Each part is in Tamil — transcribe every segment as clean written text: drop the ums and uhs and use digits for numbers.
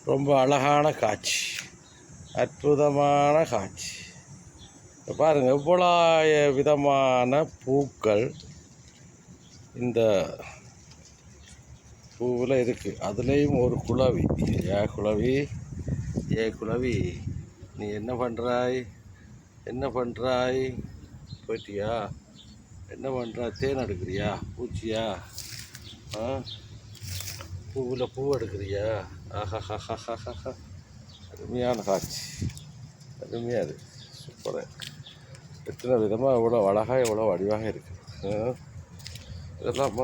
ரொம்ப அழகான காட்சி, அற்புதமான காட்சி. பாருங்கள், எவ்வளோ விதமான பூக்கள் இந்த பூவில் இருக்குது. அதுலேயும் ஒரு குளவி. குளவி, நீ என்ன பண்ணுறாய் போயிட்டியா? என்ன பண்ணுறாய்? தேன் எடுக்கிறியா? பூச்சியா? பூவில் பூ எடுக்கிறியா? ஆஹா, அருமையான காட்சி, அருமையாக இருக்குது, சூப்பராக இருக்குது. எத்தனை விதமாக எவ்வளோ அழகாக எவ்வளோ வடிவாக இருக்குது. இதெல்லாம்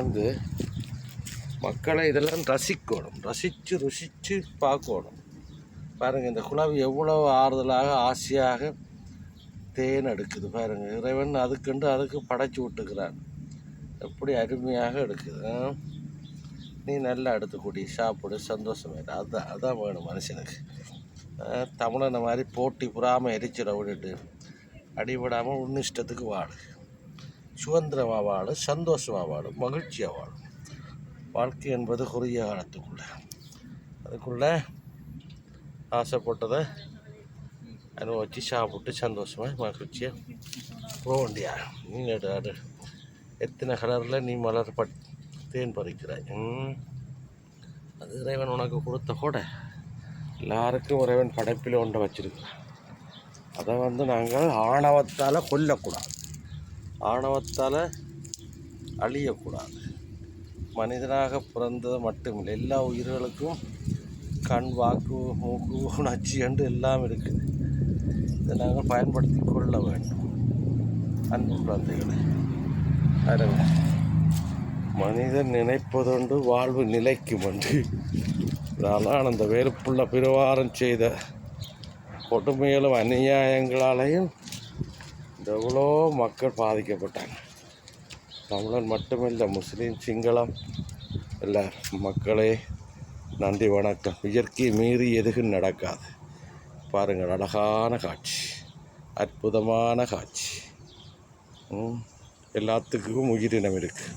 மக்களை இதெல்லாம் ரசிக்கணும், ருசித்து பார்க்கணும். பாருங்கள், இந்த குளவி எவ்வளோ ஆறுதலாக ஆசையாக தேன் எடுக்குது பாருங்கள். இறைவன் அதுக்கு படைச்சி விட்டுக்கிறான். எப்படி அருமையாக எடுக்குது. நீ நல்லா எடுத்துக்கூடி சாப்பிடு, சந்தோஷமாக. அதான் வேணும் மனுஷனுக்கு. தமிழனை மாதிரி போட்டி புறாமல் எரிச்சிட விட்டுட்டு அடிபடாமல் உன்னிஷ்டத்துக்கு வாழு, சுதந்திரமாக வாழு, சந்தோஷமாக வாழு, மகிழ்ச்சியாக வாழும். வாழ்க்கை என்பது குறுகிய அதுக்குள்ளே ஆசைப்பட்டதை அனுபவிச்சு சாப்பிட்டு சந்தோஷமாக மகிழ்ச்சியாக போக வேண்டியா. நீ எடு எத்தனை கலரில் நீ மலர் தேன் பறிக்கிறாய். அது இறைவன் உனக்கு கொடுத்த கூட. எல்லாருக்கும் இறைவன் படைப்பில் ஒன்றை வச்சிருக்கிறான். அதை நாங்கள் ஆணவத்தால் கொல்லக்கூடாது, ஆணவத்தால் அழியக்கூடாது. மனிதனாக பிறந்தது மட்டுமில்லை, எல்லா உயிர்களுக்கும் கண், வாக்கு, மூக்கு, உணர்ச்சி என்று எல்லாம் இருக்குது. இதை நாங்கள் பயன்படுத்தி கொள்ள வேண்டும். அன்பு குழந்தைகளை, பாருங்க, மனிதன் நினைப்பதொன்று வாழ்வு நிலைக்கும் என்று. இதனால் அந்த வேறுப்புள்ள பிரவாரம் செய்த கொடுமைகளும் அநியாயங்களாலேயும் எவ்வளோ மக்கள் பாதிக்கப்பட்டாங்க. தமிழன் மட்டுமில்லை, முஸ்லீம், சிங்களம் இல்லை மக்களே. நன்றி, வணக்கம். இயற்கையை மீறி எதுவும் நடக்காது. பாருங்கள், அழகான காட்சி, அற்புதமான காட்சி. எல்லாத்துக்கும் உயிரினம் இருக்குது.